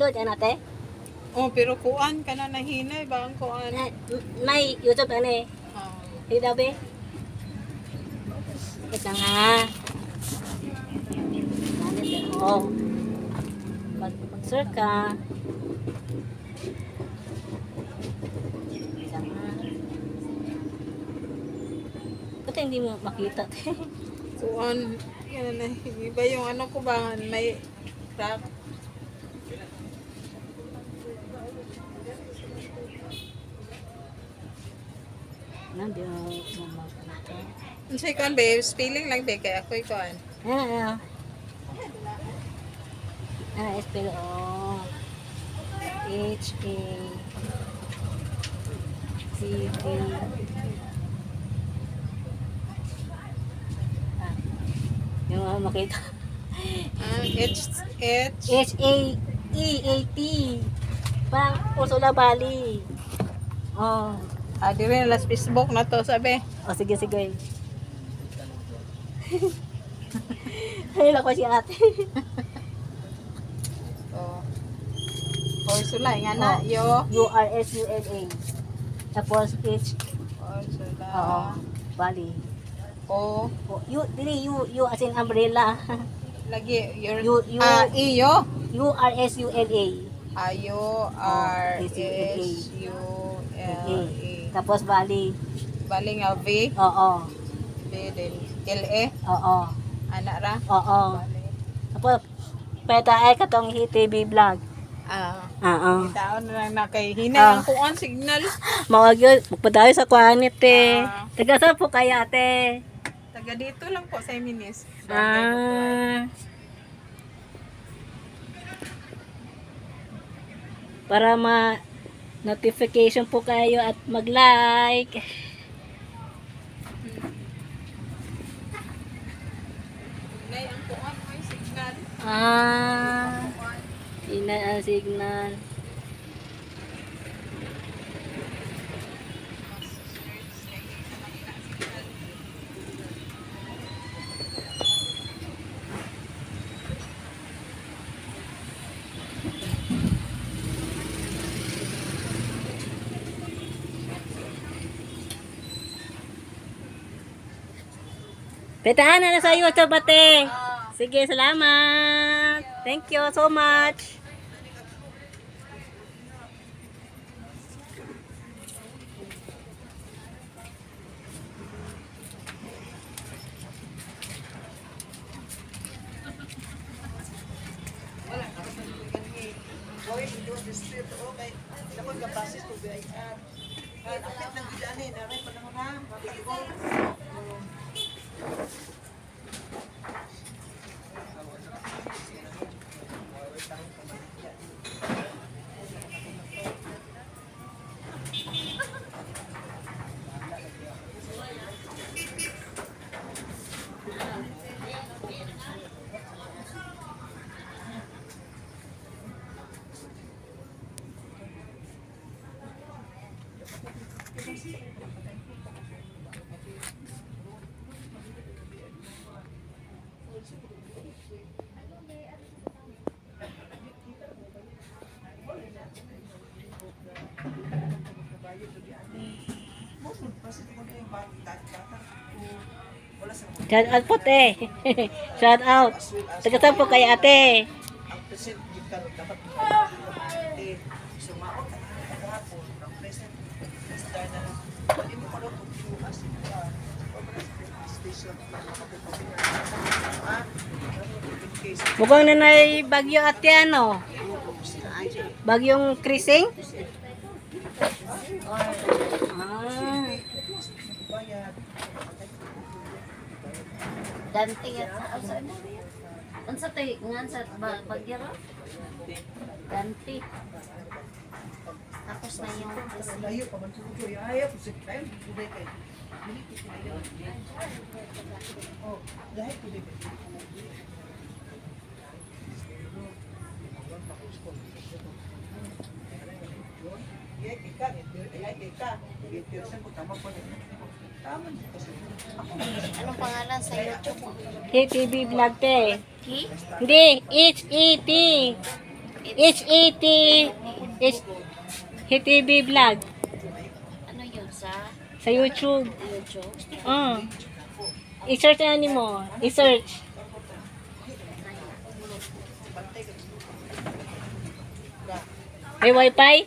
load yan ate. Oh, pero kuan ka na nahinay ba ang kuan? May YouTube ano eh. Oh. Hindi daw be. Ito nga. Oh. Mag-search ka. Ito nga. Ba't hindi mo makita? Kuan, yan na, iba yung ano ko ba, may crack. Hindi mo makita. Ang say kuan ba, spelling lang ba kaya ako'y kuan. Ano? Spell O H-A-C-T yung makita H-A-E-A-T parang Ursula Bali. Oh. Di rin, last Facebook na to, sabi. Oh, sige. Ay, lako si ate. Ursula, nga na, yo. U-R-S-U-L-A. Tapos H. Ursula. Oo. Bali. O. U as in umbrella. Lagi, your, iyo. U-R-S-U-L-A. U-R-S-U-L-A. Tapos Bali. Bali nga V. Oo. V din. L-E. Oo. Anak ra. Oo. Tapos, peta ay katong HTV vlog. Oo. Taon na lang na kay hina ang kuan signal. Mawag yun. Magpadayo sa kuanit eh. Taga saan po kaya ate? Taga dito lang po sa Minis. Para ma-notification po kayo at mag-like. Nay ang kuan ay signal. Ina ang signal. Petaan na sa YouTube ate. Sige, salamat. Thank you so much. Shout out po te. Shout out. Taga saan po kay ate? Ang present yung dapat sumaot at kahapon ang present star na lang hindi mo pala itong pinuas station Mukhang nanay bagyo ate ano? Bagyong krising? Dante at sa tayo nga sa bagyero. Dante. Tapos na yung layo pa man siguro ayaw po sa tayo tuloy kay oh dahil tuloy anong pangalan sa YouTube mo? HTV vlog te. Ki? Hindi, H-E-T. HET HTV vlog Ano yun sa YouTube. YouTube? I-search na mo. I-search. May wifi?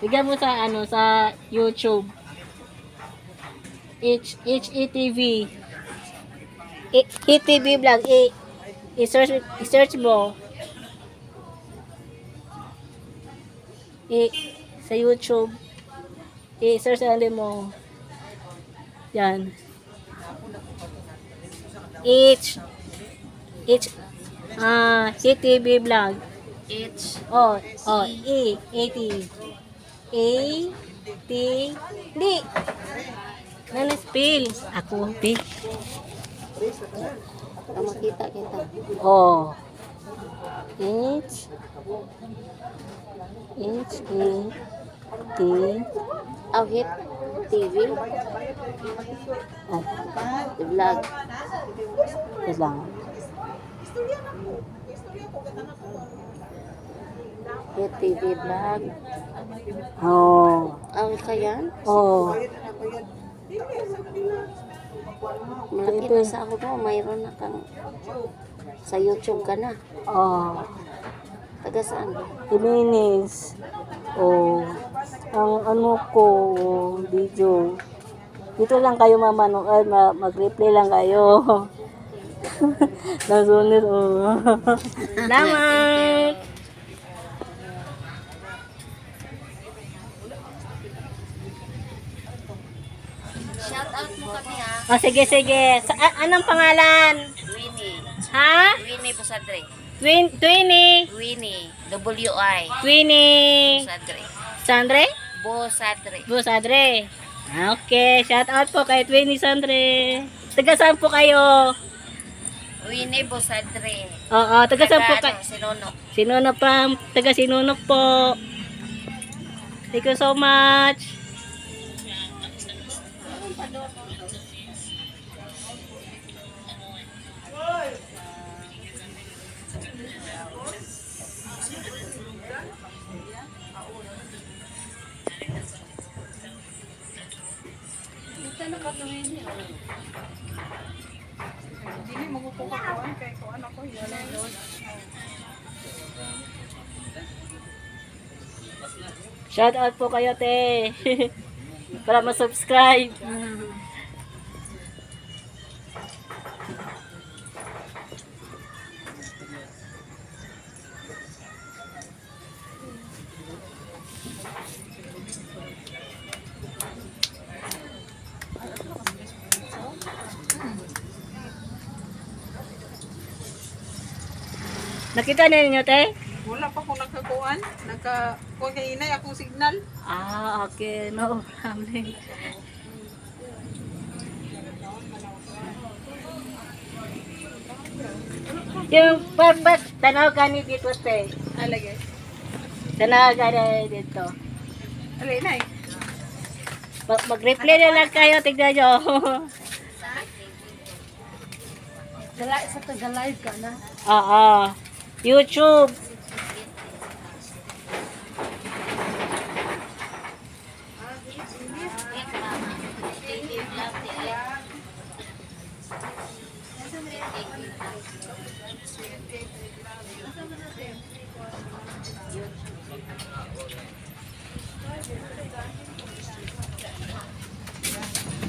Bigyan mo sa ano sa YouTube. HETV. HETV vlog. I-search mo. Sa YouTube. I-search na mo. Yan. HETV vlog. Di. Nana spill. Ako, P. Para makita kita. Oh. Hit TV. Oh, The vlog. yes lang. Hit TV vlog. Oh. Ka yan? Oh. Malaki na sa ako mo. Mayroon na kang sa YouTube ka na. Oh. Taga saan? Ilinis. Oh. Ang ano ko, video. Dito lang kayo mamanood, mag-replay lang kayo. Nasunod, oh. Salamat! Shout out mo kami ha. Oh, sige. Anong pangalan? Winnie. Ha? Winnie Busadre. Twinnie. Winnie. W-I. Twinnie. Busadre. Sandre? Busadre. Busadre. Okay, shout out po kay Twinnie Sandre. Taga saan po kayo? Winnie Busadre. Oo, taga saan po kayo? Sinunok. Sinunok from, taga Sinunok po. Thank you so much. Dili mo ko kukuhaan kay ko ano ko yun. Shout out po kayo, te. Para ma-subscribe. Nakita na ninyo, te? Wala pa ko nakakuhaan. Nakakuhaan kay inay akong signal. Ah, okay. No problem. Yung purpose, tanaw ka ni dito, te. Alagay. Tanaw ka na dito. Alay inay. Mag-replay na lang kayo, tignan nyo. Sa taga-live ka na. Oo. YouTube.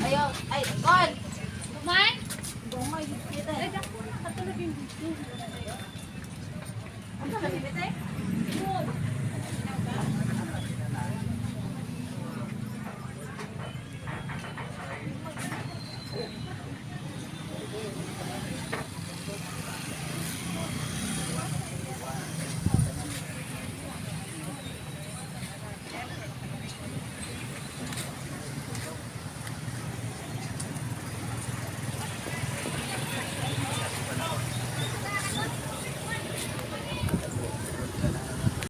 Ayo, ay, Kon! Kumain? Ang lagi bitay.